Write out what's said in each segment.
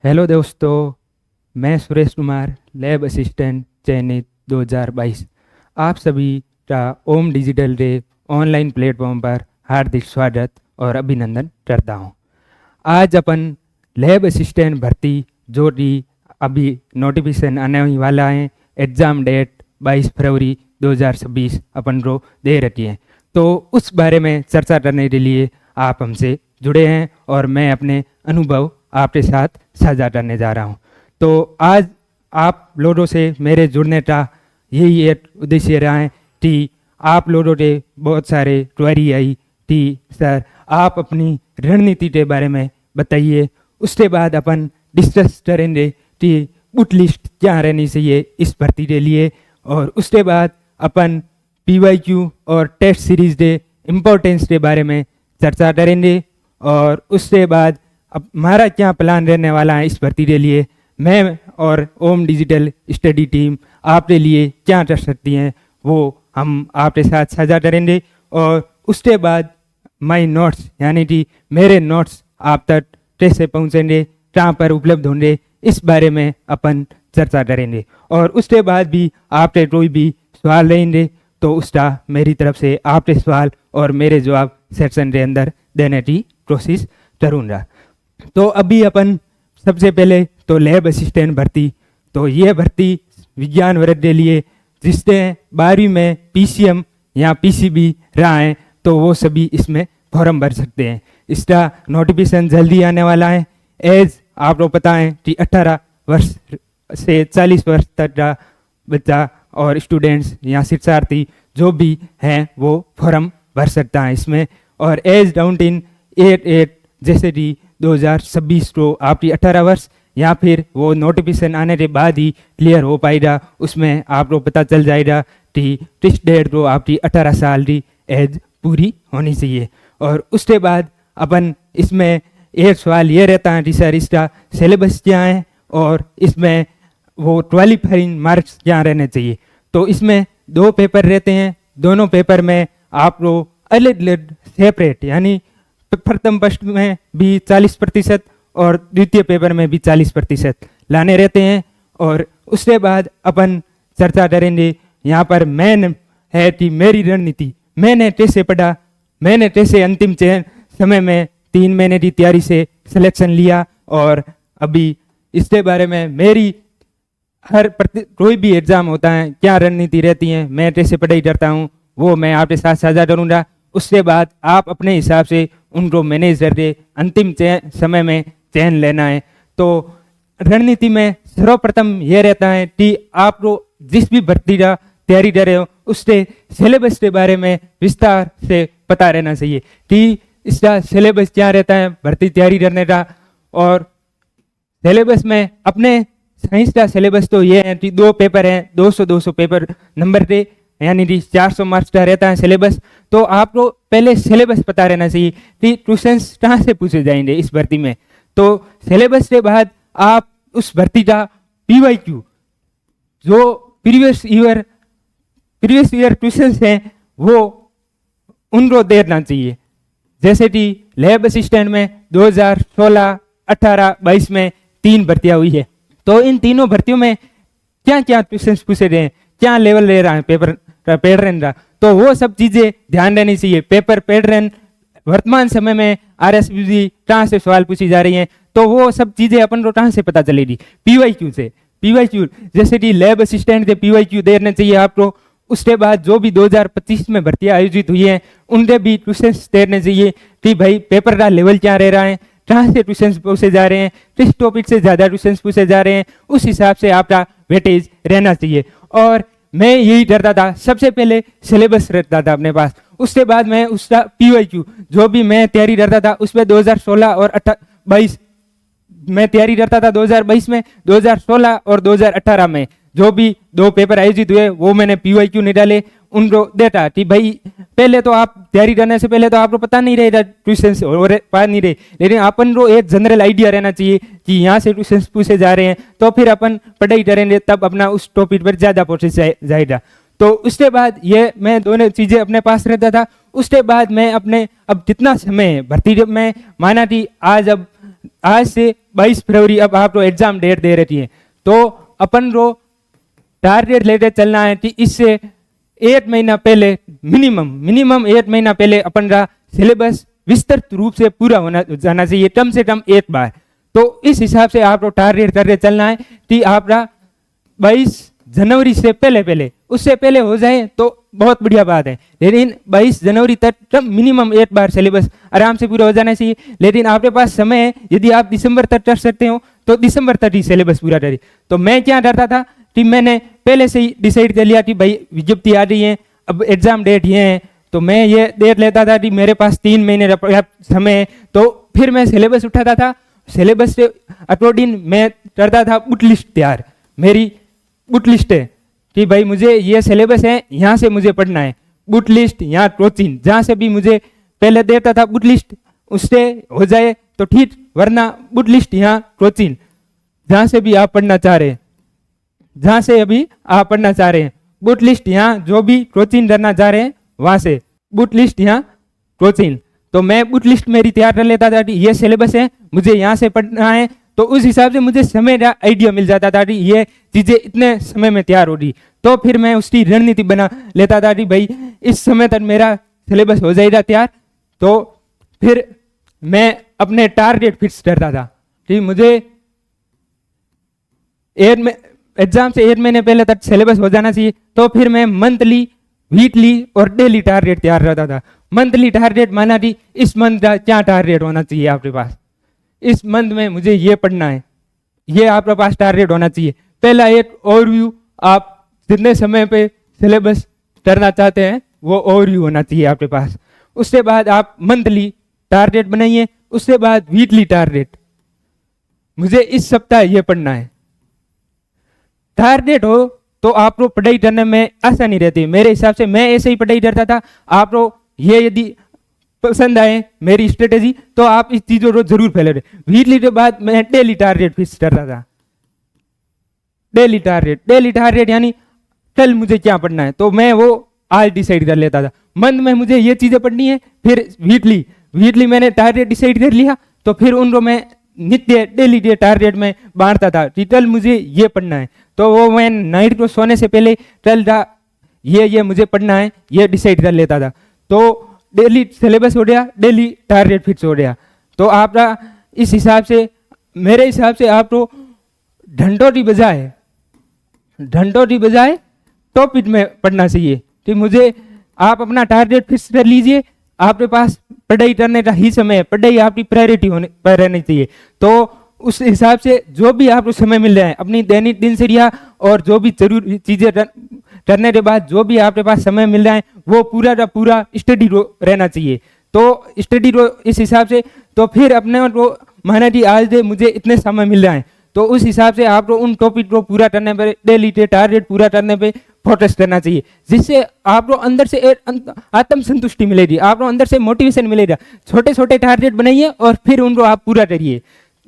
Hello दोस्तों, मैं Suresh Kumar, lab assistant चयनित 2022। आप सभी का ओम डिजिटल डे ऑनलाइन प्लेटफॉर्म पर हार्दिक स्वागत और अभिनंदन करता हूं। आज अपन लैब असिस्टेंट भर्ती जो कि अभी नोटिफिकेशन आने ही वाला है, एग्ज़ाम डेट 22 फरवरी 2026 अपन को दे रखी है। तो उस बारे में चर्चा करने के लिए आप हमसे जुड़े हैं और मैं अपने अनुभव आपके साथ साझा करने जा रहा हूं। तो आज आप लोगों से मेरे जुड़ने का यही एक उद्देश्य रहा है कि आप लोगों के बहुत सारे क्वेरी आई कि सर आप अपनी रणनीति के बारे में बताइए। उसके बाद अपन डिस्कस करेंगे कि बुट लिस्ट क्या रहनी चाहिए इस भर्ती के लिए, और उसके बाद अपन पीवाईक्यू और टेस्ट सीरीज के इम्पोर्टेंस के बारे में चर्चा करेंगे। और उसके बाद अब हमारा क्या प्लान रहने वाला है इस भर्ती के लिए, मैं और ओम डिजिटल स्टडी टीम आपके लिए क्या कर सकती हैं वो हम आपके साथ साझा करेंगे। और उसके बाद माई नोट्स यानी कि मेरे नोट्स आप तक कैसे पहुंचेंगे, कहाँ पर उपलब्ध होंगे, इस बारे में अपन चर्चा करेंगे। और उसके बाद भी आपके कोई भी सवाल रहेंगे तो उसका मेरी तरफ से आपके सवाल और मेरे जवाब सेक्शन के अंदर देने की कोशिश करूँगा। तो अभी अपन सबसे पहले तो लैब असिस्टेंट भर्ती, तो ये भर्ती विज्ञान वर्ग के लिए जिसने 12वीं में पीसीएम या पीसीबी रहा है तो वो सभी इसमें फॉर्म भर सकते हैं। इसका नोटिफिकेशन जल्दी आने वाला है। एज आपको पता है कि 18 वर्ष से 40 वर्ष तक का बच्चा और स्टूडेंट्स या शिक्षार्थी जो भी हैं वो फॉर्म भर सकता है इसमें। और एज डाउन इन 8 जैसे कि 2026 को आपकी 18 वर्ष या फिर वो नोटिफिकेशन आने के बाद ही क्लियर हो पाएगा, उसमें आपको पता चल जाएगा कि किस डेट को आपकी 18 साल की एज पूरी होनी चाहिए। और उसके बाद अपन इसमें एक सवाल ये रहता है कि सर इसका सिलेबस क्या है और इसमें वो क्वालिफाइंग मार्क्स क्या रहने चाहिए। तो इसमें 2 पेपर रहते हैं, दोनों पेपर में आपको अलग अलग सेपरेट यानी प्रथम पृष्ठ में भी 40% और द्वितीय पेपर में भी 40% लाने रहते हैं। और उसके बाद अपन चर्चा करेंगे यहाँ पर मेन है कि मेरी रणनीति, मैंने कैसे पढ़ा, मैंने कैसे अंतिम चयन समय में 3 महीने की तैयारी से सिलेक्शन लिया, और अभी इसके बारे में मेरी हर कोई भी एग्जाम होता है क्या रणनीति रहती है, मैं कैसे पढ़ाई करता हूँ, वो मैं आपके साथ साझा करूँगा। उसके बाद आप अपने हिसाब से उनको मैनेज करके अंतिम समय में चयन लेना है। तो रणनीति में सर्वप्रथम यह रहता है कि आपको जिस भी भर्ती का तैयारी कर रहे हो उसके सिलेबस के बारे में विस्तार से पता रहना चाहिए कि इसका सिलेबस क्या रहता है भर्ती तैयारी करने का। और सिलेबस में अपने साइंस का सिलेबस तो ये है कि 2 पेपर हैं, 200 पेपर नंबर के यानी कि 400 मार्क्स का रहता है सिलेबस। तो आपको पहले सिलेबस पता रहना चाहिए कि क्वेश्चंस कहाँ से पूछे जाएंगे इस भर्ती में। तो सिलेबस के बाद आप उस भर्ती का पीवाईक्यू जो प्रीवियस ईयर क्वेश्चंस हैं वो उनको देना चाहिए। जैसे कि लैब असिस्टेंट में 2016, 18, 22 में 3 भर्तियां हुई है, तो इन तीनों भर्तियों में क्या क्या क्वेश्चंस पूछे गए हैं, क्या लेवल ले रहा है पेपर पैटर्न का, तो वो सब चीजें ध्यान देनी चाहिए। पेपर पैटर्न वर्तमान समय में आरएसबीसी कहाँ से सवाल पूछी जा रही हैं, तो वो सब चीजें अपन को कहाँ से पता चलेगी, पीवाईक्यू से। पीवाईक्यू जैसे कि लैब असिस्टेंट के पीवाईक्यू देने चाहिए आपको। उसके बाद जो भी 2025 में भर्तियां आयोजित हुई हैं उनके भी क्वेश्चंस देने चाहिए कि भाई पेपर का लेवल क्या रह रहा है, कहाँ से क्वेश्चंस पूछे जा रहे हैं, किस टॉपिक से ज्यादा क्वेश्चंस पूछे जा रहे हैं, उस हिसाब से आपका वेटेज रहना चाहिए। और मैं यही करता था, सबसे पहले सिलेबस रहता था अपने पास, उसके बाद मैं उसका पीवाईक्यू जो भी मैं तैयारी करता था उसमें 2016 और 22 मैं तैयारी करता था। 2022 में, 2016 और 2018 में जो भी 2 पेपर आयोजित हुए वो मैंने पीवाईक्यू निकाले, उनको देता कि भाई पहले तो आप तैयारी करने से पहले तो आपको पता नहीं रहेगा क्वेश्चन और पा नहीं रहे, लेकिन अपन को एक जनरल आइडिया रहना चाहिए कि यहाँ से क्वेश्चन पूछे जा रहे हैं, तो फिर अपन पढ़ाई करेंगे तब अपना उस टॉपिक पर ज्यादा पहुंच जाएगा। तो उसके बाद ये मैं दोनों चीजें अपने पास रहता था। उसके बाद मैं अपने अब जितना समय भर्ती, जब मैं माना कि आज अब आज से 22 फरवरी अब आप लोग एग्जाम डेट दे रही है, तो अपन रो टारगेट लेते चलना है कि इससे 8 महीना पहले मिनिमम 8 महीना पहले अपन का सिलेबस विस्तृत रूप से पूरा होना जाना चाहिए, कम से कम 1 बार। तो इस हिसाब से आप लोग टारगेट करके चलना है कि आपका 22 जनवरी से पहले उससे पहले हो जाए तो बहुत बढ़िया बात है, लेकिन 22 जनवरी तक मिनिमम 1 बार सिलेबस आराम से पूरा हो जाना चाहिए। लेकिन आपके पास समय है, यदि आप दिसंबर तक कर सकते हो तो दिसंबर तक ही सिलेबस पूरा करिए। तो मैं क्या करता था कि मैंने पहले से ही डिसाइड कर लिया कि भाई विज्ञप्ति आ रही है, अब एग्जाम डेट ये है, तो मैं ये देख लेता था कि मेरे पास 3 महीने समय है, तो फिर मैं सिलेबस उठाता था। सिलेबस से अकॉर्डिंग मैं करता था बुक लिस्ट तैयार। मेरी बुक लिस्ट है कि भाई मुझे ये सिलेबस है, यहाँ से मुझे पढ़ना है, बुक लिस्ट यहाँ कोचिंग जहाँ से भी मुझे पहले देता था बुक लिस्ट उससे हो जाए तो ठीक, वरना बुक लिस्ट यहाँ कोचिंग जहाँ से भी आप पढ़ना चाह रहे हैं, जहाँ से अभी आप पढ़ना चाह रहे हैं, बुक लिस्ट यहाँ जो भी कोचिंग करना चाह रहे हैं वहाँ से बुक लिस्ट यहाँ कोचिंग। तो मैं बुक लिस्ट मेरी तैयार कर लेता था कि ये सिलेबस है, मुझे यहाँ से पढ़ना है, तो उस हिसाब से मुझे समय का आइडिया मिल जाता था कि ये चीज़ें इतने समय में तैयार हो रही। तो फिर मैं उसकी रणनीति बना लेता था कि भाई इस समय तक मेरा सिलेबस हो जाएगा तैयार। तो फिर मैं अपने टारगेट फिक्स करता था कि मुझे एग्जाम से 1 महीने पहले तक सिलेबस हो जाना चाहिए। तो फिर मैं मंथली, वीकली और डेली टारगेट तैयार रहता था। मंथली टारगेट माना कि इस मंथ का क्या टारगेट होना चाहिए आपके पास, इस मंथ में मुझे ये पढ़ना है, ये आपके पास टारगेट होना चाहिए। पहला एक ओवरव्यू, आप जितने समय पे सिलेबस करना चाहते हैं वो ओवरव्यू होना चाहिए आपके पास। उसके बाद आप मंथली टारगेट बनाइए, उसके बाद वीकली टारगेट, मुझे इस सप्ताह ये पढ़ना है। टारगेट हो तो आप लोग पढ़ाई करने में आसानी रहती है। मेरे हिसाब से मैं ऐसे ही पढ़ाई करता था। आप लोग ये यदि पसंद आए मेरी स्ट्रेटेजी तो आप इस चीजों को जरूर फैले रहे। वीकली के बाद मैं डेली टारगेट फिक्स करता था। डेली टारगेट यानी कल मुझे क्या पढ़ना है तो मैं वो आज डिसाइड कर लेता था। मंथ में मुझे ये चीजें पढ़नी है, फिर वीकली मैंने टारगेट डिसाइड कर लिया, तो फिर उनको मैं नित्य डेली के टारगेट में बांटता था कि कल मुझे ये पढ़ना है। तो वो मैं नाइट को सोने से पहले कल ये मुझे पढ़ना है ये डिसाइड कर लेता था। तो डेली सिलेबस हो गया, डेली टारगेट फिक्स हो गया। तो आपका इस हिसाब से, मेरे हिसाब से आप तो घंटों की बजाय टॉपिक में पढ़ना चाहिए कि मुझे आप अपना टारगेट फिक्स कर लीजिए। आपके पास पढ़ाई करने का ही समय है, पढ़ाई आपकी प्रायोरिटी होने पर रहनी चाहिए। तो उस हिसाब से जो भी आपको समय मिल रहा है अपनी दैनिक दिनचर्या और जो भी जरूरी चीजें करने के बाद जो भी आपके पास समय मिल रहा है वो पूरा का पूरा स्टडी रहना चाहिए। तो स्टडी इस हिसाब से, तो फिर अपने को माना कि आज मुझे इतने समय मिल रहा है तो उस हिसाब से आपको उन टॉपिक को पूरा करने पर, डेली के टारगेट पूरा करने पे फोकस करना चाहिए, जिससे आपको अंदर से एक आत्म संतुष्टि मिलेगी, आपको अंदर से मोटिवेशन मिलेगा। छोटे छोटे टारगेट बनाइए और फिर उनको आप पूरा करिए।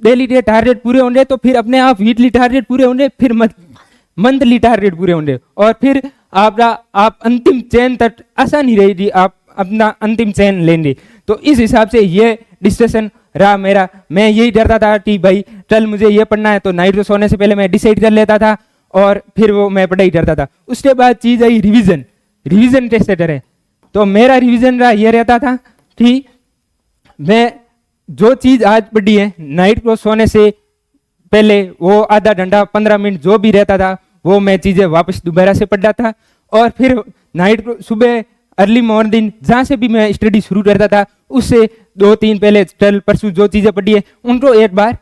डेली के टारगेट पूरे होंगे तो फिर अपने आप वीकली टारगेट पूरे होंगे, फिर मंथली टारगेट पूरे होंगे और फिर आप अंतिम चयन तक आसानी रहेगी, आप अपना अंतिम चयन लेंगे। तो इस हिसाब से ये डिस्कशन रहा मेरा। मैं यही डरता था कि भाई कल मुझे ये पढ़ना है, तो नाइट को सोने से पहले मैं डिसाइड कर लेता था और फिर वो मैं पढ़ाई करता था। उसके बाद चीज आई रिवीजन कैसे करें। तो मेरा रिवीजन रहा ये रहता था कि मैं जो चीज आज पढ़ी है नाइट को सोने से पहले वो आधा घंटा 15 मिनट जो भी रहता था वो मैं चीजें वापस दोबारा से पढ़ता था। और फिर नाइट को सुबह अर्ली मॉर्निंग जहाँ से भी मैं स्टडी शुरू करता था उससे 2-3 पहले कल परसों जो चीजें पढ़ी है उनको एक बार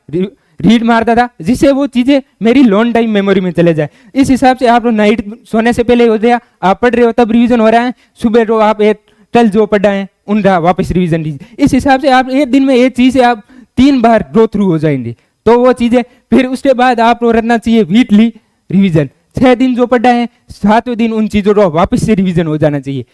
रीड मारता था, जिससे वो चीजें मेरी लॉन्ग टाइम मेमोरी में चले जाए। इस हिसाब से आप नाइट सोने से पहले हो गया, आप पढ़ रहे हो तब रिवीजन हो रहा है, सुबह जो आप एक कल जो पढ़ा है उनका वापस रिवीजन कीजिए। इस हिसाब से आप एक दिन में एक चीज से आप 3 बार गो थ्रू हो जाएंगे। तो वो चीजें फिर उसके बाद आपको रखना चाहिए वीकली रिवीजन। 6 दिन जो पढ़ा है 7वें दिन उन चीजों को वापस से रिवीजन हो जाना चाहिए।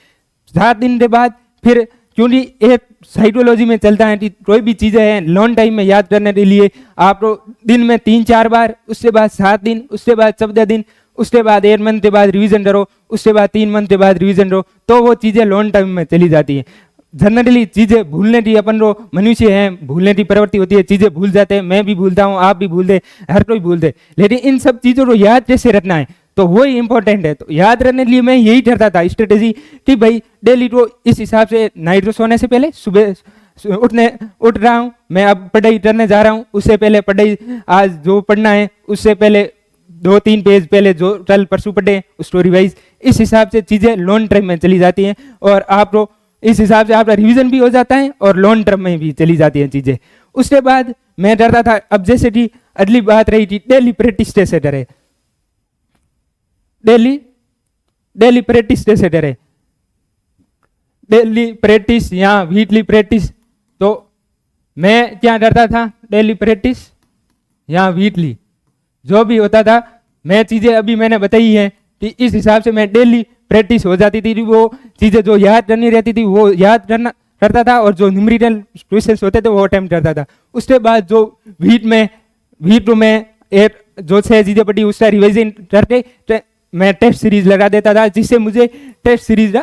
7 दिन के बाद फिर, क्योंकि एक साइकोलॉजी में चलता है कि कोई भी चीजें हैं लॉन्ग टाइम में याद करने के लिए आप दिन में 3-4 बार, उसके बाद 7 दिन, उसके बाद 14 दिन, उसके बाद 1 मंथ के बाद रिवीजन करो, उसके बाद 3 मंथ के बाद रिवीजन करो, तो वो चीजें लॉन्ग टाइम में चली जाती हैं। जनरली चीज़ें भूलने की अपन रो मनुष्य हैं, भूलने की प्रवृत्ति होती है, चीज़ें भूल जाते हैं, मैं भी भूलता हूँ, आप भी भूल दे, हर कोई भूल दे। लेकिन इन सब चीज़ों को याद कैसे रखना है, तो वही इंपॉर्टेंट है। तो याद रखने के लिए मैं यही करता था स्ट्रेटेजी कि भाई डेली तो इस हिसाब से नाइट को सोने से पहले सुबह उठ रहा हूँ, मैं अब पढ़ाई करने जा रहा हूँ, उससे पहले पढ़ाई आज जो पढ़ना है उससे पहले 2-3 पेज पहले जो कल परसों पढ़े उसको रिवाइज। इस हिसाब से चीज़ें लॉन्ग टर्म में चली जाती हैं और आपको इस हिसाब से आपका रिवीजन भी हो जाता है और लॉन्ग टर्म में भी चली जाती हैं चीज़ें। उसके बाद मैं डरता था, अब जैसे कि अगली बात रही थी डेली प्रैक्टिस कैसे डरे, डेली प्रैक्टिस कैसे डरे, डेली प्रैक्टिस या वीकली प्रैक्टिस। तो मैं क्या डरता था, डेली प्रैक्टिस या वीकली जो भी होता था, मैं चीज़ें अभी मैंने बताई है कि इस हिसाब से मैं डेली प्रैक्टिस हो जाती थी, वो चीज़ें जो याद करनी रहती थी वो याद करता था और जो न्यूमेरिकल क्वेश्चंस होते थे वो अटेम्प्ट करता था। उसके बाद जो वीक टू में एक जो 6 चीज़ें पढ़ी उसका रिविजन करके मैं टेस्ट सीरीज लगा देता था, जिससे मुझे टेस्ट सीरीज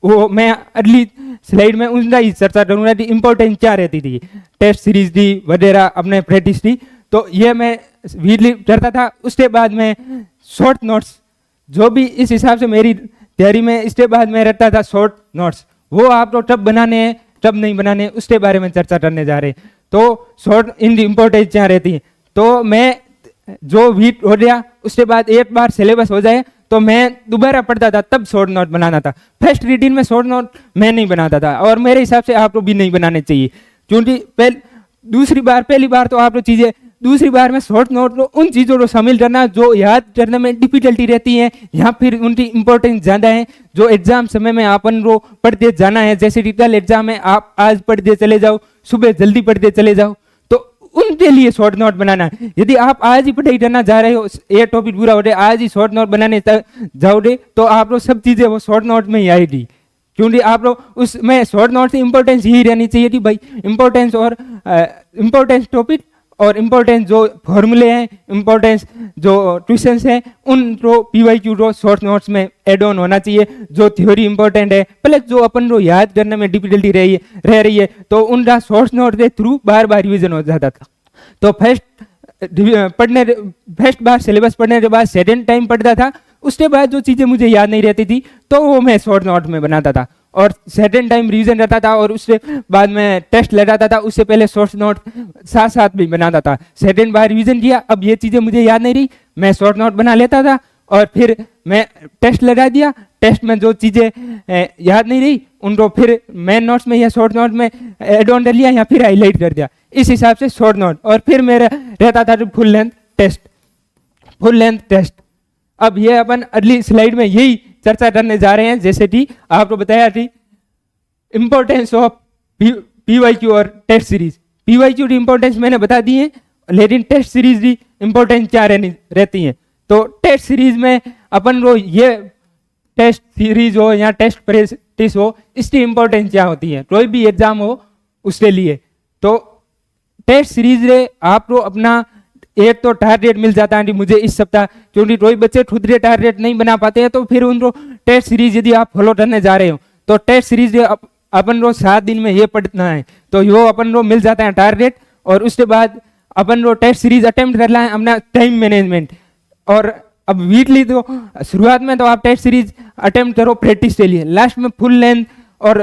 वो मैं अगली स्लाइड में उनका ही चर्चा करूंगा कि इंपॉर्टेंट क्या रहती थी टेस्ट सीरीज की वगैरह अपने प्रैक्टिस की। तो ये मैं वीकली करता था। उसके बाद मैं शॉर्ट नोट्स जो भी इस हिसाब से मेरी तैयारी में, इसके बाद मैं रखता था शॉर्ट नोट्स, वो आपको कब बनाने हैं कब नहीं बनाने उसके बारे में चर्चा करने जा रहे हैं। तो शॉर्ट इन इंपॉर्टेंस क्या रहती है, तो मैं जो वीक हो गया उसके बाद एक बार सिलेबस हो जाए तो मैं दोबारा पढ़ता था, तब शॉर्ट नोट बनाना था। फर्स्ट रीडिंग में शॉर्ट नोट मैं नहीं बनाता था और मेरे हिसाब से आपको भी नहीं बनाने चाहिए, क्योंकि पहली बार तो आपको चीज़ें, दूसरी बार में शॉर्ट नोट उन चीज़ों को शामिल करना जो याद करने में डिफिकल्टी रहती है या फिर उनकी इंपॉर्टेंस ज़्यादा है, जो एग्जाम समय में अपन को पढ़ते जाना है। जैसे रिटल एग्जाम है, आप आज पढ़ते चले जाओ, सुबह जल्दी पढ़ते चले जाओ, तो उनके लिए शॉर्ट नोट बनाना है। यदि आप आज ही पढ़ाई करना जा रहे हो, ये टॉपिक पूरा हो रहा है, आज ही शॉर्ट नोट बनाने जाओगे तो आप लोग सब चीज़ें वो शॉर्ट नोट में ही आएगी, क्योंकि आप लोग उसमें शॉर्ट नोट की इंपॉर्टेंस यही रहनी चाहिए कि भाई इंपॉर्टेंस और इंपॉर्टेंस टॉपिक और इम्पोर्टेंस जो फॉर्मूले हैं, इम्पोर्टेंस जो क्वेश्चंस हैं, उनको पीवाईक्यू को शॉर्ट नोट्स में एड ऑन होना चाहिए। जो थ्योरी इंपॉर्टेंट है प्लस जो अपन को याद करने में डिफिकल्टी रह रही है तो उनका शॉर्ट नोट के थ्रू बार बार रिविजन हो जाता था। तो फर्स्ट बार सिलेबस पढ़ने के बाद सेकेंड टाइम पढ़ता था, उसके बाद जो चीज़ें मुझे याद नहीं रहती थी तो वो मैं शॉर्ट नोट में बनाता था और सेकेंड टाइम रिवीजन रहता था और उससे बाद में टेस्ट लगाता था। उससे पहले शॉर्ट नोट साथ साथ भी बनाता था। सेकेंड बार रिवीजन किया, अब ये चीज़ें मुझे याद नहीं रही, मैं शॉर्ट नोट बना लेता था और फिर मैं टेस्ट लगा दिया। टेस्ट में जो चीज़ें याद नहीं रही उनको फिर मेन नोट्स में या शॉर्ट नोट में एड ऑन कर लिया या फिर हाईलाइट कर दिया। इस हिसाब से शॉर्ट नोट और फिर मेरा रहता था फुल लेंथ टेस्ट। अब ये अपन अगली स्लाइड में यही चर्चा करने जा रहे हैं, जैसे कि आपको बताया थी इंपॉर्टेंस ऑफ पीवाईक्यू और टेस्ट सीरीज। पीवाईक्यू की इंपॉर्टेंस मैंने बता दी है, लेकिन टेस्ट सीरीज की इंपॉर्टेंस क्या रहती है। तो टेस्ट सीरीज में अपन को ये टेस्ट सीरीज हो या टेस्ट प्रैक्टिस हो, इसकी इंपॉर्टेंस क्या होती है कोई भी एग्जाम हो उसके लिए। तो टेस्ट सीरीज रे आपको अपना एक तो टारगेट मिल जाता है कि मुझे इस सप्ताह, क्योंकि कोई बच्चे खुद के टारगेट नहीं बना पाते हैं, तो फिर उनको टेस्ट सीरीज यदि आप फॉलो करने जा रहे हो तो टेस्ट सीरीज अपन को 7 दिन में ये पढ़ना है, तो यो अपन को मिल जाता है टारगेट। और उसके बाद अपन को टेस्ट सीरीज अटेम्प्ट करना है अपना टाइम मैनेजमेंट। और अब वीकली तो शुरुआत में तो आप टेस्ट सीरीज अटेम्प्ट करो प्रैक्टिस के लिए, लास्ट में फुल लेंथ और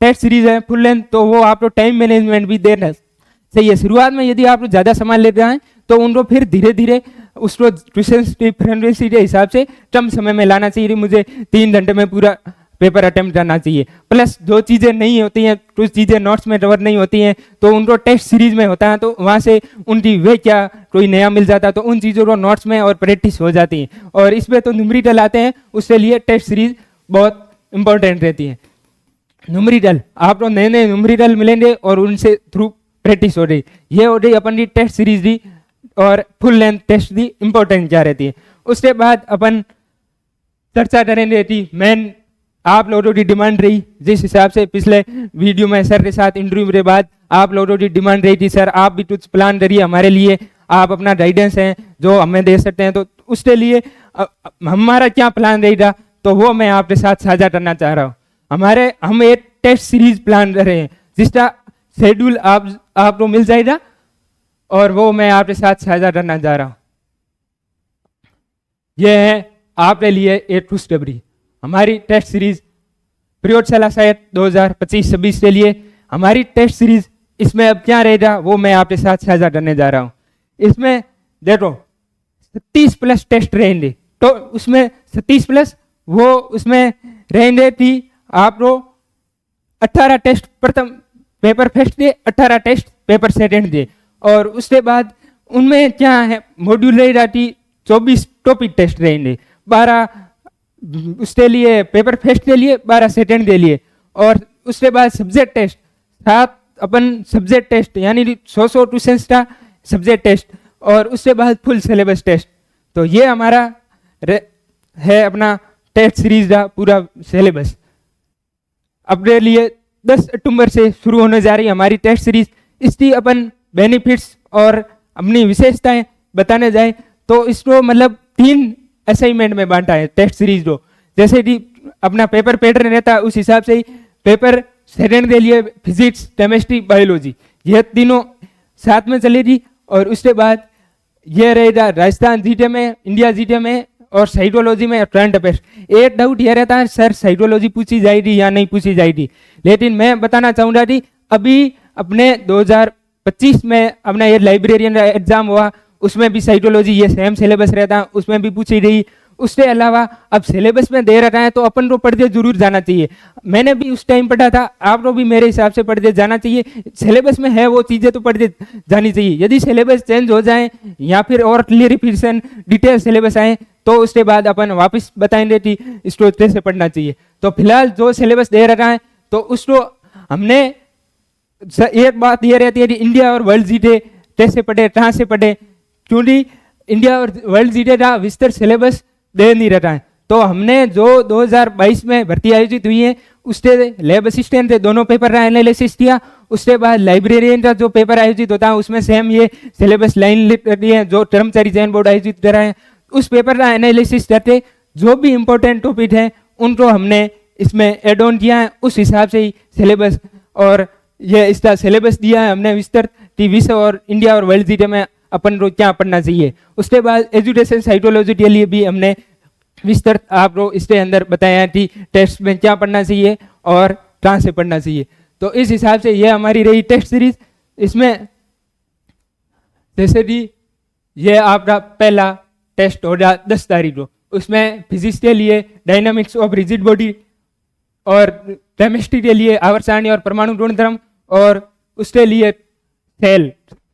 टेस्ट सीरीज है फुल लेंथ, तो वो आपको टाइम मैनेजमेंट भी देना सही है। शुरुआत में यदि आप ज़्यादा सामान ले रहे हैं तो उनको फिर धीरे धीरे उसको क्वेश्चन की फ्रीक्वेंसी के हिसाब से कम समय में लाना चाहिए। मुझे 3 घंटे में पूरा पेपर अटेम्प्ट करना चाहिए। प्लस जो चीज़ें नहीं होती हैं, कुछ चीज़ें नोट्स में कवर नहीं होती हैं, तो उनको टेस्ट सीरीज में होता है, तो वहाँ से उनकी वे क्या कोई नया मिल जाता है, तो उन चीज़ों को नोट्स में और प्रैक्टिस हो जाती है। और इसमें तो न्यूमेरिकल आते हैं, उसके लिए टेस्ट सीरीज बहुत इंपॉर्टेंट रहती है। न्यूमेरिकल आपको नए नए न्यूमेरिकल मिलेंगे और उनसे थ्रू प्रैक्टिस हो रही, ये हो रही अपन की टेस्ट सीरीज दी और फुल लेंथ टेस्ट दी इंपॉर्टेंट क्या रहती है। उसके बाद अपन चर्चा करेंगे कि मेन आप लोगों की डिमांड रही, जिस हिसाब से पिछले वीडियो में सर के साथ इंटरव्यू के बाद आप लोगों की डिमांड रही थी सर आप भी कुछ प्लान करिए हमारे लिए, आप अपना गाइडेंस है जो हमें दे सकते हैं, तो उसके लिए हमारा क्या प्लान रहेगा तो वो मैं आपके साथ साझा करना चाह रहा हूँ। हम एक टेस्ट सीरीज प्लान कर रहे हैं, जिसका शेड्यूल आपको मिल जाएगा और वो मैं आपके साथ साझा करना चाह रहा हूँ। यह है आपके लिए ए ट्रू स्टोरी, हमारी टेस्ट सीरीज प्रयोगशाला शायद 2025-26 के लिए हमारी टेस्ट सीरीज। इसमें अब क्या रहेगा वो मैं आपके साथ साझा करने जा रहा हूँ। इसमें देखो 30+ टेस्ट रहेंगे, तो उसमें 37+ वो उसमें रहेंगे कि आपको 18 टेस्ट प्रथम paper first day, 18 test paper second day, और उसके बाद उनमें क्या है मॉड्यूल रहेगा कि 24 टॉपिक टेस्ट रहेंगे, 12 उसके लिए पेपर फर्स्ट के लिए, 12 सेकेंड के लिए, और उसके बाद सब्जेक्ट टेस्ट 7 अपन सब्जेक्ट टेस्ट यानी 100 ट्यूशंस का सब्जेक्ट टेस्ट, और उसके बाद फुल सिलेबस टेस्ट। तो ये हमारा है अपना टेस्ट सीरीज का पूरा सिलेबस। अपने लिए 10 अक्टूबर से शुरू होने जा रही है हमारी टेस्ट सीरीज। इसकी अपन बेनिफिट्स और अपनी विशेषताएं बताने जाए तो इसको मतलब 3 असाइनमेंट में बांटा है टेस्ट सीरीज को। जैसे कि अपना पेपर पैटर्न रहता है उस हिसाब से ही पेपर सेकेंड के लिए फिजिक्स, केमिस्ट्री, बायोलॉजी, यह तीनों साथ में चलेगी, और उसके बाद यह रहेगा राजस्थान जीके में, इंडिया जीके में, और साइकोलॉजी में करंट अफेयर्स। एक डाउट यह रहता है सर साइकोलॉजी पूछी जाएगी या नहीं पूछी जाएगी, लेकिन मैं बताना चाहूँगा कि अभी अपने 2025 में अपना ये लाइब्रेरियन एग्जाम हुआ, उसमें भी साइकोलॉजी ये सेम सिलेबस रहता है, उसमें भी पूछी गई। उसके अलावा अब सिलेबस में दे रखा है तो अपन को पढ़ते जरूर जाना चाहिए। मैंने भी उस टाइम पढ़ा था, आपको भी मेरे हिसाब से पढ़ते जाना चाहिए। सिलेबस में है वो चीज़ें तो पढ़ते जानी चाहिए। यदि सिलेबस चेंज हो जाए या फिर और क्लियरिफिकेशन डिटेल सिलेबस आए तो उसके बाद अपन वापस बताएंगे कि इसको कैसे पढ़ना चाहिए। तो फिलहाल जो सिलेबस दे रखा है तो उसको हमने एक बात ये रहती है कि इंडिया और वर्ल्ड जीके कैसे पढ़े, कहाँ से पढ़े, क्योंकि इंडिया और वर्ल्ड जीके का विस्तार सिलेबस दे नहीं रखा है। तो हमने जो 2022 में भर्ती आयोजित हुई है उससे लैब असिस्टेंट के दोनों पेपर का एनालिसिस किया। उसके बाद लाइब्रेरियन का जो पेपर आयोजित होता है उसमें सेम ये सिलेबस लाइन लिख रही है जो कर्मचारी चयन बोर्ड आयोजित कर रहा है। उस पेपर का एनालिसिस करके जो भी इंपॉर्टेंट टॉपिक है उनको हमने इसमें एड ऑन किया है। उस हिसाब से ही सिलेबस और ये इसका सिलेबस दिया है हमने विस्तार कि विश्व और इंडिया और वर्ल्ड जीके में अपन को क्या पढ़ना चाहिए। उसके बाद एजुकेशन साइकोलॉजी के लिए भी हमने विस्तार आपको इसके अंदर बताया है कि टेस्ट में क्या पढ़ना चाहिए और कहाँ से पढ़ना चाहिए। तो इस हिसाब से ये हमारी रही टेस्ट सीरीज। इसमें जैसे कि ये आपका पहला टेस्ट हो गया 10 तारीख को, उसमें फिजिक्स के लिए डायनामिक्स ऑफ रिजिड बॉडी, और केमिस्ट्री के लिए आवर्त सारणी और परमाणु गुणधर्म, और उसके लिए सेल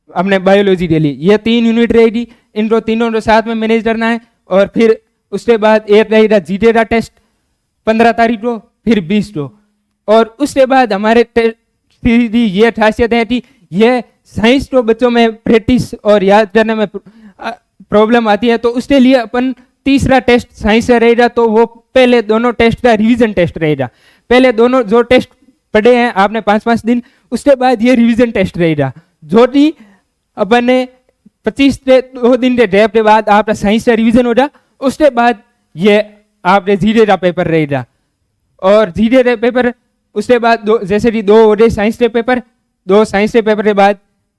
अपने बायोलॉजी के लिए। ये 3 यूनिट रहेगी, इनको तीनों को साथ में मैनेज करना है। और फिर उसके बाद एक रहेगा जीके का टेस्ट 15 तारीख को, फिर 20 को। और उसके बाद हमारे टेस्ट की ये खासियत है कि ये साइंस को बच्चों में प्रैक्टिस और याद करने में प्रॉब्लम आती है, तो उसके लिए अपन तीसरा टेस्ट साइंस से रहेगा। तो वो पहले दोनों टेस्ट का रिवीजन टेस्ट रहेगा। पहले दोनों जो टेस्ट पढ़े हैं आपने 5-5 दिन, उसके बाद ये रिवीजन टेस्ट रहेगा जो कि अपन ने 25 से 2 दिन के गैप के बाद आपका साइंस का रिवीजन होगा। उसके बाद ये आपने जीके का पेपर रहेगा, और जीके का पेपर उसके बाद जैसे कि 2 हो गए साइंस के पेपर, 2 साइंस के पेपर के बाद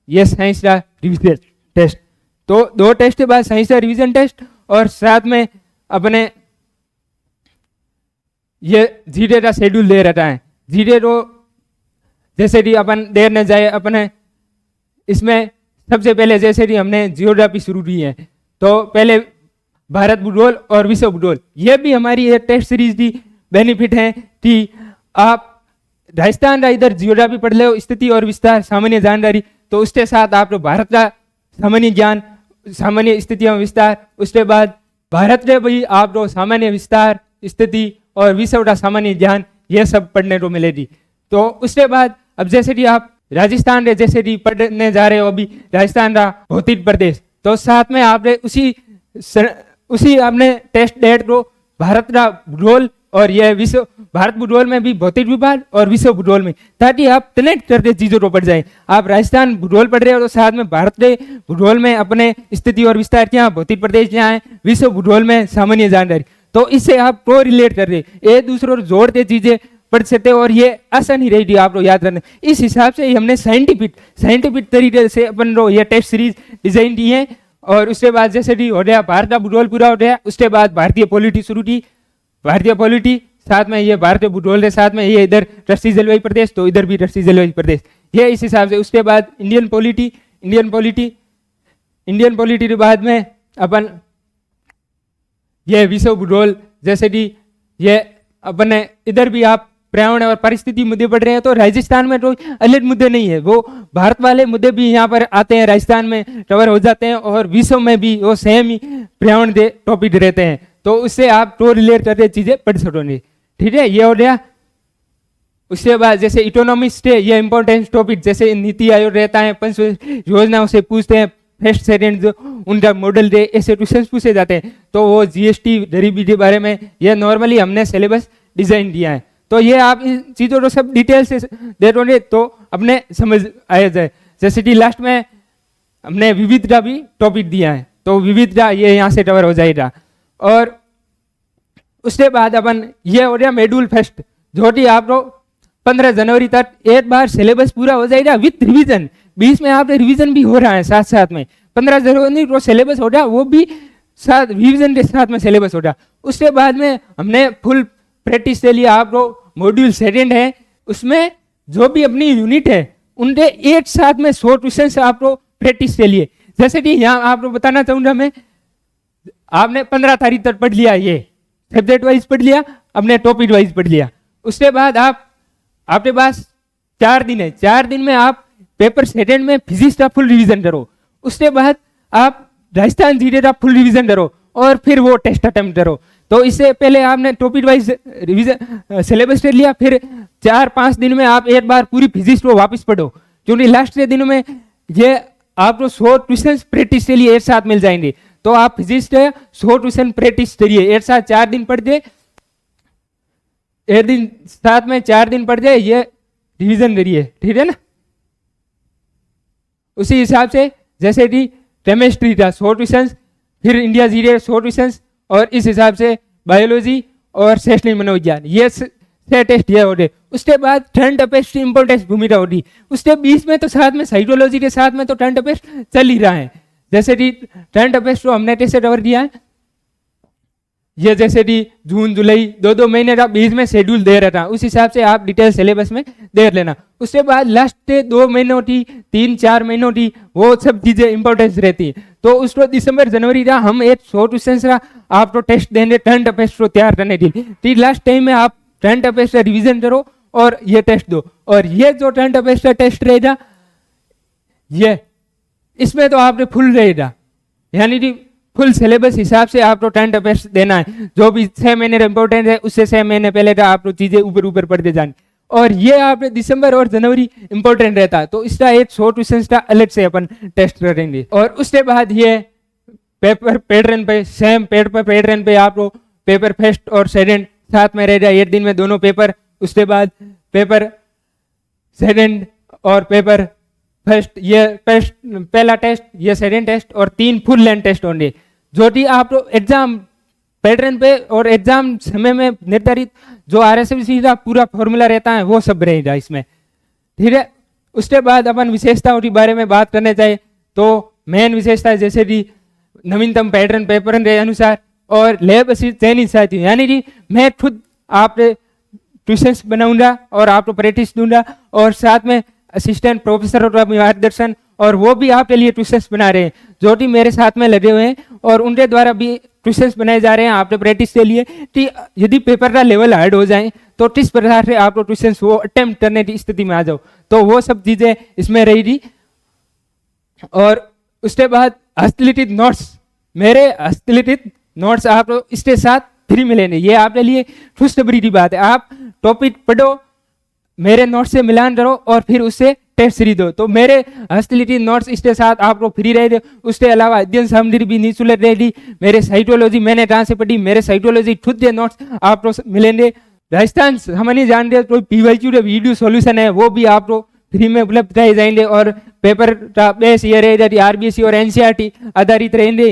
ये साइंस का रिवीजन टेस्ट। तो 2 टेस्ट के बाद साइंस का रिवीजन टेस्ट, और साथ में अपने ये जीके का शेड्यूल दे रखा है। जीके को जैसे कि अपन देखने जाए अपने इसमें सबसे पहले जैसे कि हमने जियोग्राफी शुरू की है, तो पहले भारत भूगोल और विश्व भूगोल, ये भी हमारी एक टेस्ट सीरीज की बेनिफिट है कि आप राजस्थान का इधर जियोग्राफी पढ़ लो, स्थिति और विस्तार, सामान्य जानकारी, तो उसके साथ आप भारत का सामान्य ज्ञान, सामान्य स्थिति और विस्तार, उसके बाद भारत के भी आपको सामान्य विस्तार, स्थिति और विश्व का सामान्य ज्ञान, ये सब पढ़ने को मिलेगी। तो उसके बाद अब जैसे कि आप राजस्थान के जैसे कि पढ़ने जा रहे हो अभी राजस्थान का भौतिक प्रदेश, तो साथ में आपने उसी आपने टेस्ट डेट को भारत का भूगोल और यह विश्व, भारत भूगोल में भी भौतिक विभाग और विश्व भूगोल में, ताकि आप कनेक्ट करके चीजों को पढ़ जाए। आप राजस्थान भूगोल पढ़ रहे हो तो साथ में भारत के भूगोल में अपने स्थिति और विस्तार क्या, भौतिक प्रदेश क्या है, विश्व भूगोल में सामान्य जानकारी, तो इससे आप को रिलेट कर रहे, एक दूसरे को जोड़ते चीजें पढ़ सकते हो और ये आसानी रहेगी आप लोग याद रखना। इस हिसाब से हमने साइंटिफिक तरीके से अपन लोग ये टेस्ट सीरीज डिजाइन की है। और उसके बाद जैसे कि हो गया भारत का भूगोल पूरा हो गया, उसके बाद भारतीय पॉलिटी शुरू की, भारतीय पॉलिटी साथ में ये भारतीय भूगोल के साथ में ये इधर राष्ट्रीय जलवायु प्रदेश, तो इधर भी राष्ट्रीय जलवायु प्रदेश, ये इस हिसाब से। उसके बाद इंडियन पॉलिटी के बाद में अपन ये विश्व भूगोल, जैसे कि ये अपन इधर भी आप पर्यावरण और परिस्थिति मुद्दे पढ़ रहे हैं, तो राजस्थान में तो अलग मुद्दे नहीं है, वो भारत वाले मुद्दे भी यहाँ पर आते हैं, राजस्थान में कवर हो जाते हैं, और विश्व में भी वो सेम ही पर्यावरण के टॉपिक रहते हैं, तो उससे आप तो रिलेट करते चीजें पढ़ सकोगे। ठीक है, ये हो गया। उसके बाद जैसे इकोनॉमिक्स थे, ये इंपॉर्टेंट टॉपिक, जैसे नीति आयोग रहता है, पंच योजनाओं से पूछते हैं, फर्स्ट सेकंड जो उनका मॉडल दे, ऐसे क्वेश्चन पूछे जाते हैं, तो वो जीएसटी गरीबी के बारे में ये नॉर्मली हमने सिलेबस डिजाइन किया है, तो ये आप इन चीज़ों को सब डिटेल से दे दोगे तो अपने समझ आया जाए। जैसे कि लास्ट में हमने विविधता भी टॉपिक दिया है, तो विविधता ये यहाँ से कवर हो जाएगा। और उसके बाद अपन ये हो गया मॉड्यूल फर्स्ट, जो कि आप लोग 15 जनवरी तक एक बार सिलेबस पूरा हो जाएगा विथ रिवीजन, बीच में आप रिवीजन भी हो रहा है साथ साथ में। 15 जनवरी को सिलेबस होगा, वो भी साथ रिवीजन के साथ में सिलेबस होगा। उसके बाद में हमने फुल प्रैक्टिस के लिए आप लोग मॉड्यूल सेकंड है, उसमें जो भी अपनी यूनिट है उनके एक साथ में 100 क्वेश्चन आप लोग प्रैक्टिस के लिए। जैसे कि यहाँ आप लोग बताना चाहूंगा मैं, आपने 15 तारीख तक पढ़ लिया, ये सब्जेक्ट वाइज पढ़ लिया, अपने टॉपिक वाइज पढ़ लिया। उसके बाद आपके पास 4 दिन है, 4 दिन में आप पेपर सेकंड में फिजिक्स का फुल रिवीजन करो, उसके बाद आप राजस्थान जीके का फुल रिवीजन करो, और फिर वो टेस्ट अटेम्प्ट करो। तो इससे पहले आपने टॉपिक वाइज रिवीजन सिलेबस कर लिया, फिर 4-5 दिन में आप एक बार पूरी फिजिक्स को वापस पढ़ो, क्योंकि लास्ट के दिन में ये आपको 100 क्वेश्चन प्रैक्टिस के लिए एक साथ मिल जाएंगे, तो आप फिजिक्स के 100 क्वेश्चन प्रैक्टिस करिए एक साथ, 4 दिन पढ़ दे, एक दिन साथ में 4 दिन पढ़ जाए, ये रिवीजन करिए, ठीक है ना। उसी हिसाब से जैसे कि केमिस्ट्री का 100 क्वेश्चन, फिर इंडिया जीके 100 क्वेश्चन, और इस हिसाब से बायोलॉजी और शैक्षणिक मनोविज्ञान, ये से टेस्ट ये हो गए। उसके बाद करंट अफेयर्स की इंपॉर्टेंस भूमिका होगी, उसके बीच में तो साथ में साइकोलॉजी के साथ में तो करंट अफेयर्स चल ही रहा है। जैसे कि करंट अफेयर्स को हमने कैसे कवर किया है, ये जैसे कि जून जुलाई 2-2 महीने का बीच में शेड्यूल दे रहा था, उस हिसाब से आप डिटेल सिलेबस में दे लेना। उसके बाद लास्ट के 2 महीनों की, 3-4 महीनों की, वो सब चीजें इंपॉर्टेंस रहती है, तो उसको दिसंबर जनवरी का हम एक 100 क्वेश्चन का आपको टेस्ट देंगे करंट अफेयर्स को तैयार करने के लिए। लास्ट टाइम में आप करंट अफेयर्स का रिविजन करो और ये टेस्ट दो, और ये जो करंट अफेयर्स का टेस्ट रहेगा, ये इसमें तो आपने फुल रहेगा, यानी कि फुल सिलेबस हिसाब से आपको करंट अफेयर्स देना है, जो भी 6 महीने का इंपॉर्टेंट है उससे 6 महीने पहले का आप चीजें ऊपर पढ़ते जाने, और ये आपने दिसंबर और जनवरी इंपॉर्टेंट रहता है, तो इसका एक 100 क्वेश्चन का अलग से अपन टेस्ट करेंगे। और उसके बाद ये पेपर पैटर्न पे, सेम पेपर पैटर्न पे आप लोग पेपर फर्स्ट और सेकंड साथ में रह जाए, एक दिन में दोनों पेपर। उसके बाद पेपर सेकंड और पेपर फर्स्ट, ये फर्स्ट पहला टेस्ट, ये सेकंड टेस्ट, और 3 फुल लेंथ टेस्ट होंगे, जो कि आप लोग एग्जाम पैटर्न पे और एग्जाम समय में निर्धारित जो RSVC का पूरा फॉर्मूला रहता है वो सब रहेगा इसमें, ठीक है। उसके बाद अपन विशेषताओं के बारे में बात करने चाहिए, तो मेन विशेषता जैसे कि नवीनतम पैटर्न पेपर के अनुसार, और लैब चयनित साथियों, यानी कि मैं खुद आप ट्यूशंस बनाऊंगा और आपको प्रैक्टिस दूंगा, और साथ में असिस्टेंट प्रोफेसर का मार्गदर्शन, और वो भी आपके लिए ट्यूशंस बना रहे हैं जो कि मेरे साथ में लगे हुए हैं, और उनके द्वारा भी ट्यूशंस बनाए जा रहे हैं आपके प्रैक्टिस के लिए, कि यदि पेपर का लेवल हार्ड हो जाए तो किस प्रकार से आप ट्यूशंस वो अटेम्प्ट करने की स्थिति में आ जाओ, तो वो सब चीजें इसमें रहेगी। और उसके बाद हस्तलिखित नोट्स, मेरे हस्तलिखित नोट्स आप इसके साथ फ्री मिलेंगे, ये आपके लिए खुशखबरी की बात है। आप टॉपिक पढ़ो, मेरे नोट्स से मिलान करो, और फिर उससे टेस्ट सीरीज दो, तो मेरे हस्तलिखित नोट्स इसके साथ आप लोग फ्री रहेंगे। उसके अलावा अध्ययन सामग्री भी निःशुल्क रहेगी। मेरे साइटोलॉजी मैंने कहाँ से पढ़ी, मेरे साइटोलॉजी खुद के नोट्स आप लोग मिलेंगे। राजस्थान हम नहीं जानते तो PYQ का वीडियो सॉल्यूशन है, वो भी आप लोग फ्री में उपलब्ध कराए जाएंगे, और पेपर का बेस ये रहेगा RBSE और NCERT आधारित रहेंगे,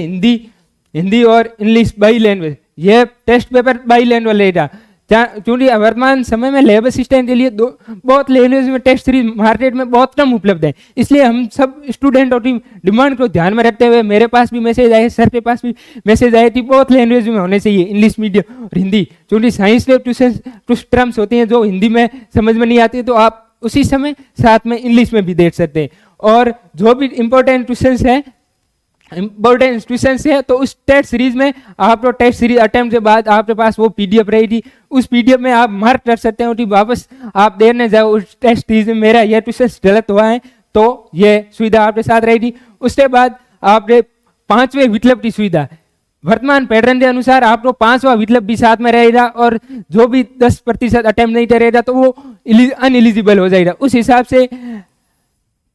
हिंदी और इंग्लिश बाई लैंग्वेज, ये टेस्ट पेपर बाई लैंग्वेज रहेगा। क्योंकि वर्तमान समय में लैब असिस्टेंट के लिए बहुत लैंग्वेज में टेस्ट सीरीज मार्केट में बहुत कम उपलब्ध है। इसलिए हम सब स्टूडेंट और डिमांड को ध्यान में रखते हुए मेरे पास भी मैसेज आए, सर के पास भी मैसेज आए कि बहुत लैंग्वेज में होने चाहिए, इंग्लिश मीडियम और हिंदी, क्योंकि साइंस के कुछ टर्म्स होती हैं जो हिंदी में समझ में नहीं आती, तो आप उसी समय साथ में इंग्लिश में भी देख सकते हैं। और जो भी इम्पोर्टेंट क्वेश्चंस है तो उस टेस्ट सीरीज में आप तो टेस्ट सीरीज अटेम्प्ट के बाद आपके पास वो पीडीएफ रहेगी, उस पीडीएफ में आप मार्क कर सकते हो कि वापस आप देने जाओ उस टेस्ट सीरीज में मेरा ये क्वेश्चन गलत हुआ है, तो ये सुविधा आपके साथ रहेगी। उसके बाद आपने 5वें विकल्प की सुविधा, वर्तमान पैटर्न के अनुसार आपको 5वां विकल्प भी साथ में रहेगा और जो भी 10% अटेम्प्ट नहीं करेगा तो वो अनएलिजिबल हो जाएगा। उस हिसाब से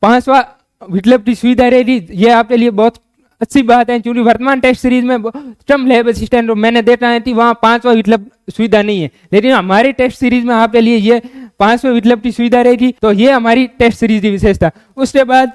5वां विकल्प की सुविधा रहेगी, ये आपके लिए बहुत अच्छी बात है, क्योंकि वर्तमान टेस्ट सीरीज में कम लैब असिस्टेंट मैंने देखा है कि वहाँ 5वां विकल्प सुविधा नहीं है, लेकिन हमारी टेस्ट सीरीज में आपके लिए ये 5वें विकल्प की सुविधा रहेगी। तो ये हमारी टेस्ट सीरीज की विशेषता। उसके बाद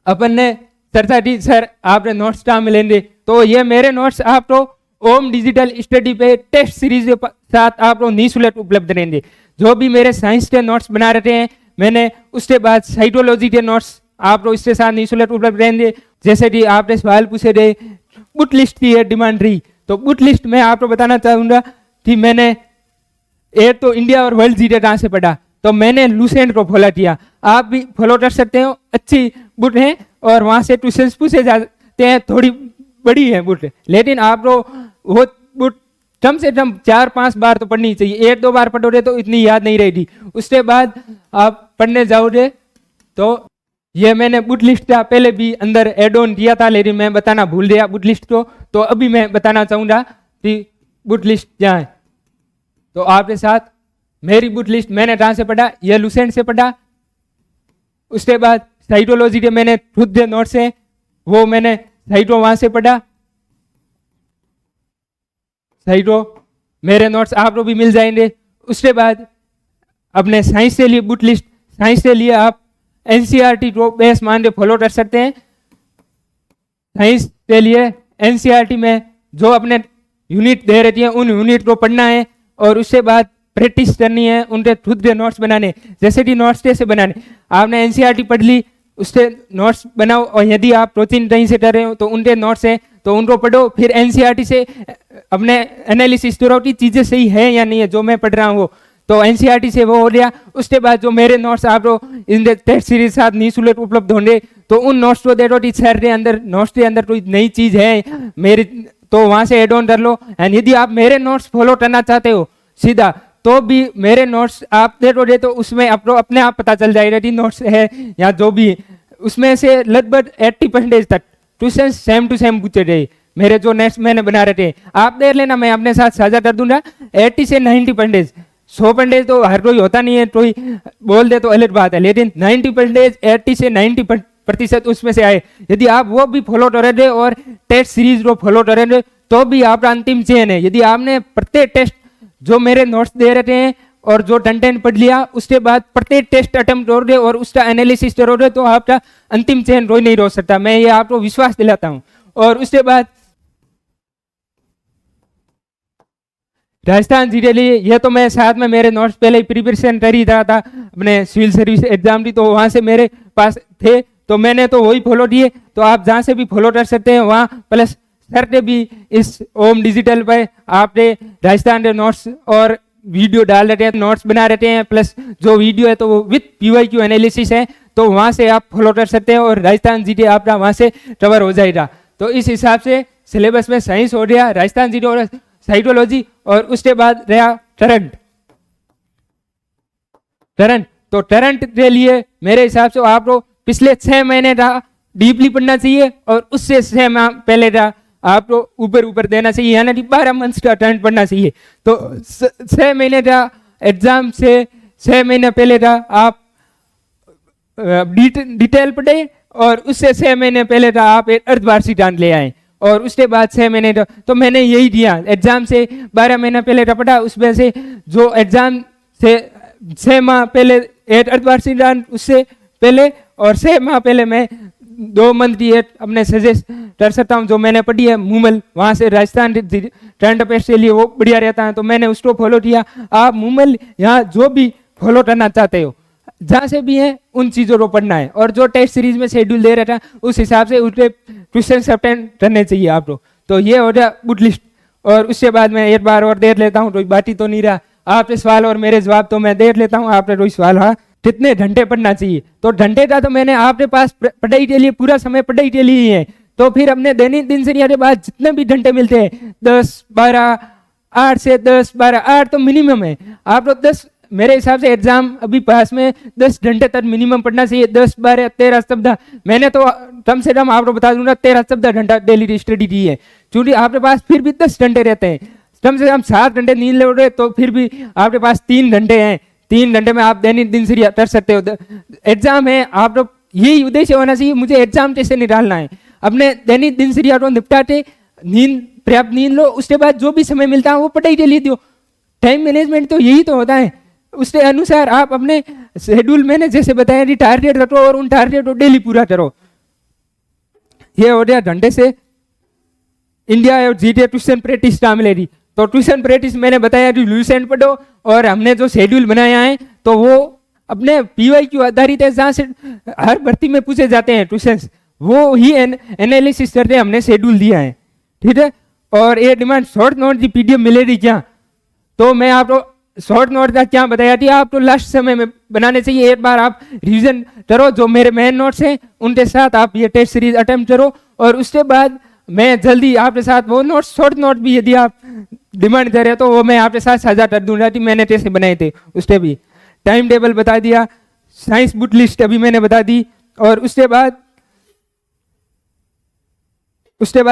अपन ने चर्चा की सर आपने नोट्स कहाँ मिलेंगे, तो ये मेरे नोट्स आपको ओम डिजिटल स्टडी पे टेस्ट सीरीज के साथ आपको निःशुल्क उपलब्ध रहेंगे। जो भी मेरे साइंस के नोट्स बना रहे हैं मैंने, उसके बाद साइकोलॉजी के नोट्स आपको इसके साथ निःशुल्क उपलब्ध रहेंगे। जैसे कि आपने सवाल पूछे थे बुक लिस्ट की है डिमांड रही, तो बुक लिस्ट में आपको बताना चाहूंगा कि मैंने एक तो इंडिया और वर्ल्ड जीके कहाँ से पढ़ा, तो मैंने लूसेंट को फॉलो किया, आप भी फॉलो कर सकते हो, अच्छी बुक है और वहां से क्वेश्चन पूछे जाते हैं, थोड़ी बड़ी है बुक, लेकिन आपको वो बुक कम से कम 4-5 बार तो पढ़नी चाहिए, 1-2 बार पढ़ोगे तो इतनी याद नहीं रहेगी। उसके बाद आप पढ़ने जाओगे तो ये मैंने बुक लिस्ट का पहले भी अंदर एड ऑन किया था, लेकिन मैं बताना भूल गया बुक लिस्ट को, तो अभी मैं बताना चाहूंगा कि बुक लिस्ट क्या है। तो आपके साथ मेरी बुक लिस्ट मैंने कहाँ से पढ़ा, ये लूसेंट से पढ़ा। उसके बाद साइटोलॉजी के मैंने खुद के नोट्स है वो मैंने साइटो वहां से पढ़ा, साइटो मेरे नोट्स आपको भी मिल जाएंगे। उसके बाद अपने साइंस के लिए बुक लिस्ट, साइंस के लिए आप एनसीईआरटी को बेस मान के फॉलो कर सकते हैं। साइंस के लिए एनसीईआरटी में जो अपने यूनिट दे रही है उन यूनिट को पढ़ना है और उसके बाद प्रैक्टिस करनी है, उनके खुद के नोट्स बनाने। जैसे कि नोट्स कैसे बनाने, आपने एनसीईआरटी पढ़ ली, उससे नोट्स बनाओ, और यदि आप प्रोटीन कहीं से कर रहे हो तो उनके नोट्स हैं तो उनको पढ़ो, फिर एनसीईआरटी से अपने एनालिसिस करो कि चीजें सही है या नहीं है जो मैं पढ़ रहा हूँ, तो एनसीईआरटी से वो हो गया। उसके बाद जो मेरे नोट्स आपको इन टेस्ट सीरीज साथ निःशुल्क उपलब्ध होंगे, तो उन नोट्स को देखो कि सर के अंदर नोट्स के अंदर कोई नई चीज है मेरी, तो वहां से एड ऑन कर लो। एंड यदि आप मेरे नोट्स फॉलो करना चाहते हो सीधा, तो भी मेरे नोट्स आप देखोगे तो उसमें आपको अपने आप पता चल जाएगा कि नोट्स है या जो भी, उसमें से लगभग 80% तक क्वेश्चन सेम टू सेम पूछे गए मेरे जो नेक्स्ट मैंने बना रहे थे, आप देख लेना, मैं अपने साथ साझा कर दूंगा। 80 से 90%, 100% तो हर कोई होता नहीं है, कोई बोल दे तो अलग बात है, लेकिन 90%, 80 से 90% उसमें से आए। यदि आप वो भी फॉलो करेंगे और टेस्ट सीरीज को फॉलो करेंगे तो भी आपका अंतिम चयन है। यदि आपने प्रत्येक टेस्ट जो मेरे नोट्स दे रहे हैं और जो कंटेंट पढ़ लिया, उसके बाद प्रत्येक टेस्ट अटेम्प्ट करोगे और उसका एनालिसिस करोगे, तो आपका अंतिम चयन कोई नहीं रोक सकता, मैं ये आपको विश्वास दिलाता हूँ। और उसके बाद राजस्थान जी के लिए, यह तो मैं साथ में मेरे नोट्स पहले ही प्रिपरेशन कर ही रहा था अपने सिविल सर्विस एग्जाम की, तो वहां से मेरे पास थे तो मैंने तो वही फॉलो किए। तो आप जहां से भी फॉलो कर सकते हैं वहाँ, प्लस सर ने भी इस ओम डिजिटल पे आपने राजस्थान के नोट्स और वीडियो डाल रहे हैं, नोट्स बना रहे हैं, प्लस जो वीडियो है तो वो विथ पीवाईक्यू एनालिसिस है, तो वहां से आप फॉलो कर सकते हैं और राजस्थान जीके आपका वहां से कवर हो जाएगा। तो इस हिसाब से सिलेबस में साइंस हो गया, राजस्थान जीके और साइकोलॉजी, और उसके बाद रहा करंट। तो करंट के लिए मेरे हिसाब से आपको पिछले 6 महीने का डीपली पढ़ना चाहिए और उससे 6 माह पहले का आपको ऊपर देना चाहिए, यानी कि 12 मंथ्स का करंट पढ़ना चाहिए। तो 6 महीने का एग्जाम से 6 महीने पहले का आप डिटेल पढ़े और उससे 6 महीने पहले का आप एक अर्धवार्षिक अंक ले आए और उसके बाद 6 महीने का, तो मैंने यही दिया। एग्जाम से 12 महीने पहले का पढ़ा, उसमें से जो एग्जाम से 6 माह पहले एक अर्धवार्षिक अंक उससे पहले और 6 माह पहले मैं 2 मंथ की अपने सजेस्ट कर सकता हूँ, जो मैंने पढ़ी है मूमल, वहाँ से राजस्थान करंट अफेयर्स के लिए वो बढ़िया रहता है, तो मैंने उसको फॉलो किया। आप मूमल यहाँ जो भी फॉलो करना चाहते हो, जहाँ से भी है उन चीज़ों को पढ़ना है, और जो टेस्ट सीरीज में शेड्यूल दे रहा था उस हिसाब से उसके क्वेश्चन अटेंड करने चाहिए आप लोग। तो ये हो गया गुड लिस्ट। और उसके बाद मैं एक बार और देख लेता हूँ, कोई बात ही तो नहीं रहा, आपके सवाल और मेरे जवाब तो मैं देख लेता हूँ। आपने कोई सवाल, हाँ, कितने घंटे पढ़ना चाहिए? तो घंटे का तो मैंने आपके पास पढ़ाई के लिए पूरा समय पढ़ाई के लिए ही है, तो फिर अपने दैनिक दिनचर्या के बाद जितने भी घंटे मिलते हैं 10 12 8 से 10 12 8 तो मिनिमम है। आप लोग 10, मेरे हिसाब से एग्जाम अभी पास में 10 घंटे तक मिनिमम पढ़ना चाहिए। 10 12 13 14, मैंने तो कम से कम आपको बता दूंगा 13 14 घंटा डेली स्टडी की है, क्योंकि आपके पास फिर भी 10 घंटे रहते हैं। कम से कम 7 घंटे नींद ले रहे तो फिर भी आपके पास 3 घंटे हैं। 3 घंटे में आप दैनिक दिनचर्या कर सकते हो। एग्जाम है, आप लोग यही उद्देश्य होना चाहिए, मुझे एग्जाम कैसे निकालना है। अपने दैनिक दिनचर्या को निपटाते, नींद, पर्याप्त नींद लो, उसके बाद जो भी समय मिलता है वो पढ़ाई के लिए दो। टाइम मैनेजमेंट तो यही तो होता है, उसके अनुसार आप अपने शेड्यूल, मैंने जैसे बताया कि टारगेट रखो और उन टारगेट को डेली पूरा करो। ये हो गया घंटे से इंडिया और जीके ट्यूशन प्रैक्टिस का मिलेगी। तो ट्यूशन प्रैक्टिस मैंने बताया कि लूसेंट पढ़ो, और हमने जो शेड्यूल बनाया है तो वो अपने PYQ आधारित है, जहाँ से हर भर्ती में पूछे जाते हैं ट्यूशन, वो ही एनालिसिस करके हमने शेड्यूल दिया है, ठीक है। और ये डिमांड शॉर्ट नोट की PDF मिलेगी क्या? तो मैं आपको शॉर्ट नोट का क्या बताया थी, आप तो लास्ट समय में बनाने चाहिए। एक बार आप रिवीजन करो, जो मेरे मेन नोट्स हैं उनके साथ आप ये टेस्ट सीरीज अटेम्प्ट करो, और उसके बाद मैं जल्दी आपके साथ वो नोट्स, शॉर्ट नोट भी यदि आप डिमांड कर रहे हो तो वो मैं आपके साथ साझा कर दूंगा कि मैंने कैसे बनाए थे। उसके भी टाइम टेबल बता दिया, साइंस बुक लिस्ट अभी मैंने बता दी, और उसके बाद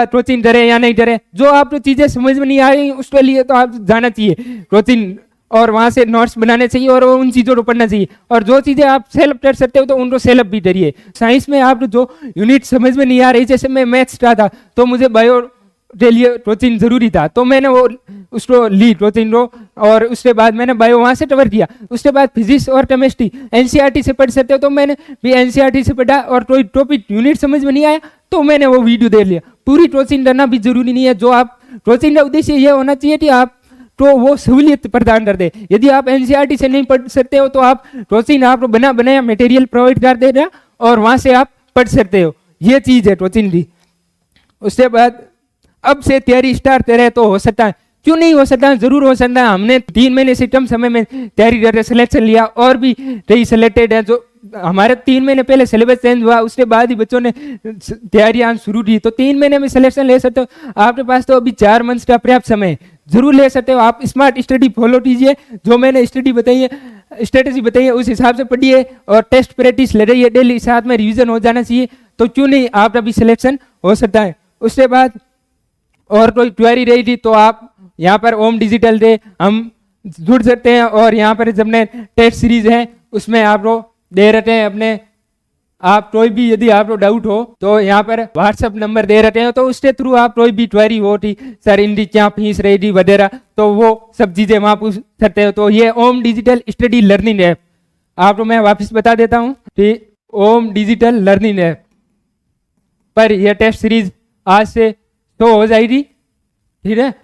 कोचिंग करें या नहीं करें, जो आपको चीजें समझ में नहीं आ रही उसके लिए तो आप जाना चाहिए कोचिंग, और वहां से नोट्स बनाने चाहिए और उन चीजों को पढ़ना चाहिए। और जो चीजें आप सेल्फ कर सकते हो तो उनको सेल्फ भी करिए। साइंस में आप जो यूनिट समझ में नहीं आ रही, जैसे मैं मैथ्स का था तो मुझे बायो के लिए कोचिंग जरूरी था, तो मैंने वो उसको ली कोचिंग को, और उसके बाद मैंने बायो वहां से कवर किया। उसके बाद फिजिक्स और केमिस्ट्री NCERT से पढ़ सकते हो, तो मैंने भी NCERT से पढ़ा, और कोई टॉपिक यूनिट समझ में नहीं आया तो मैंने वो वीडियो देख लिया। पूरी कोचिंग करना भी जरूरी नहीं है, जो आप कोचिंग का उद्देश्य ये होना चाहिए कि आप तो वो सहूलियत प्रदान कर दे। यदि आप NCERT से नहीं पढ़ सकते हो तो आप कोचिंग आपको बना बनाया मटेरियल प्रोवाइड कर देगा और वहां से आप पढ़ सकते हो। ये चीज है कोचिंग की। उसके बाद अब से तैयारी स्टार्ट करें तो हो सकता है, क्यों नहीं हो सकता, जरूर हो सकता है। हमने 3 महीने से कम समय में तैयारी करके सिलेक्शन लिया, और भी कई सिलेक्टेड है। जो हमारे 3 महीने पहले सिलेबस चेंज हुआ, उसके बाद ही बच्चों ने तैयारियां शुरू की, तो 3 महीने में सिलेक्शन ले सकते हो। आपके पास तो अभी 4 मंथ का पर्याप्त समय, जरूर ले सकते हो। आप स्मार्ट स्टडी फॉलो कीजिए, जो मैंने स्टडी बताई है, स्ट्रेटेजी बताई है, उस हिसाब से पढ़िए, और टेस्ट प्रैक्टिस ले रही है डेली, साथ में रिविजन हो जाना चाहिए, तो क्यों नहीं आपका भी सिलेक्शन हो सकता है। उसके बाद और कोई क्वेरी रही थी तो आप यहाँ पर ओम डिजिटल दे हम जुड़ सकते हैं, और यहाँ पर जब ने टेस्ट सीरीज है उसमें आप लोग दे रहे हैं अपने, आप कोई भी यदि आप लोग डाउट हो तो यहाँ पर व्हाट्सएप नंबर दे रहे हैं, तो उसके थ्रू आप कोई भी क्वेरी हो थी, सर इनकी क्या फीस रहेगी वगैरह, तो वो सब चीजें वहाँ पूछ सकते हो। तो ये ओम डिजिटल स्टडी लर्निंग ऐप, आपको मैं वापस बता देता हूँ कि ओम डिजिटल लर्निंग ऐप पर यह टेस्ट सीरीज आज से तो हो जाएगी, ठीक है।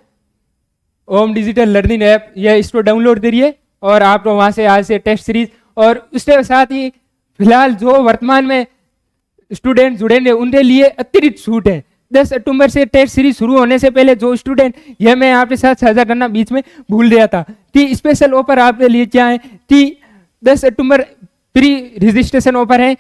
ओम डिजिटल लर्निंग ऐप, यह इसको डाउनलोड करिए और आप लोग वहां से आज से टेस्ट सीरीज, और उसके साथ ही फिलहाल जो वर्तमान में स्टूडेंट जुड़ेंगे उनके लिए अतिरिक्त छूट है। 10 अक्टूबर से टेस्ट सीरीज शुरू होने से पहले जो स्टूडेंट, यह मैं आपके साथ साझा करना बीच में भूल गया था कि स्पेशल ऑफर आपके लिए क्या है कि 10 अक्टूबर प्री रजिस्ट्रेशन ऑफर है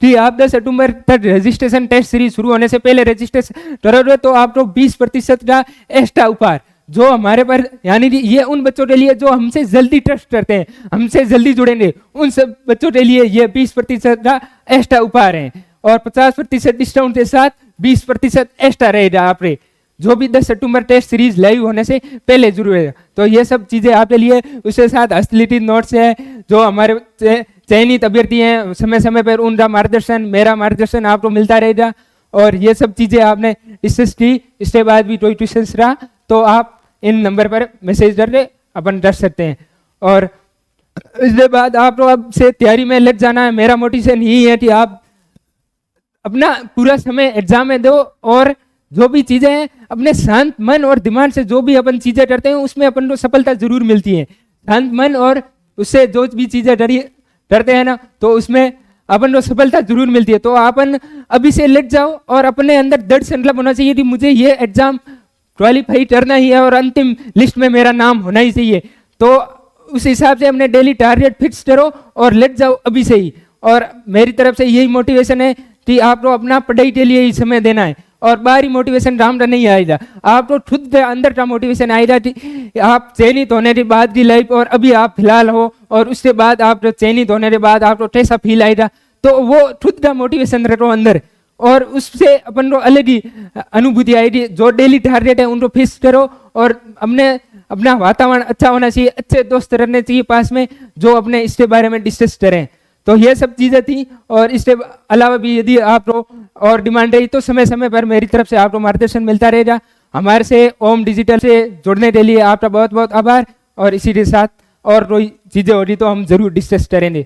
कि आप 10 अक्टूबर तक रजिस्ट्रेशन टेस्ट सीरीज शुरू होने से पहले रजिस्ट्रेशन करोगे तो आप लोग 20% का एक्स्ट्रा उपहार जो हमारे पर, यानी कि ये उन बच्चों के लिए जो हमसे जल्दी ट्रस्ट करते हैं, हमसे जल्दी जुड़ेंगे, उन सब बच्चों के लिए ये 20% का एक्स्ट्रा उपहार है, और 50% डिस्काउंट के साथ 20% एक्स्ट्रा रहेगा आपके जो भी 10 अक्टूबर टेस्ट सीरीज लाइव होने से पहले जरूर है। तो ये सब चीजें आपके लिए, उसके साथ हस्तलिखित नोट्स है, जो हमारे चयनित अभ्यर्थी हैं समय समय पर उनका मार्गदर्शन, मेरा मार्गदर्शन आपको मिलता रहेगा, और ये सब चीजें आपने डिस्कस की। इसके बाद भी कोई क्वेश्चन रहा तो आप इन नंबर पर मैसेज करके अपन कर सकते हैं। और इसके बाद आप लोग अब से तैयारी में लग जाना है। मेरा मोटिवेशन यही है कि आप अपना पूरा समय एग्जाम में दो और जो भी चीजें हैं अपने शांत मन और दिमाग से जो भी अपन चीजें करते हैं उसमें अपन को सफलता जरूर मिलती है। शांत मन और उससे जो भी चीजें डरते हैं ना तो उसमें अपन को सफलता जरूर मिलती है। तो अपन अभी से लेट जाओ और अपने अंदर दृढ़ संकल्प होना चाहिए कि मुझे ये एग्जाम क्वालिफाई करना ही है और अंतिम लिस्ट में मेरा नाम होना ही चाहिए। तो उस हिसाब से अपने डेली टारगेट फिक्स करो और लेट जाओ अभी से ही। और मेरी तरफ से यही मोटिवेशन है कि आपको अपना पढ़ाई के लिए ही समय देना है और बाहरी मोटिवेशन राम नहीं आएगा, आपको खुद अंदर का मोटिवेशन आएगा कि आप चयनित होने के बाद की लाइफ और अभी आप फिलहाल हो और उसके बाद आप चयनित होने के बाद आपको कैसा फील आएगा, तो वो खुद का मोटिवेशन रखो अंदर और उससे अपन को अलग ही अनुभूति आएगी। जो डेली टारगेट है उनको फिक्स करो और अपना वातावरण अच्छा होना चाहिए, अच्छे दोस्त रहने चाहिए पास में जो अपने इसके बारे में डिस्कस करें। तो ये सब चीजें थी और इसके अलावा भी यदि आपको और डिमांड रही तो समय समय पर मेरी तरफ से आपको मार्गदर्शन मिलता रहेगा। हमारे से ओम डिजिटल से जुड़ने के लिए आपका बहुत बहुत आभार और इसी के साथ और कोई चीजें हो रही तो हम जरूर डिस्कस करेंगे।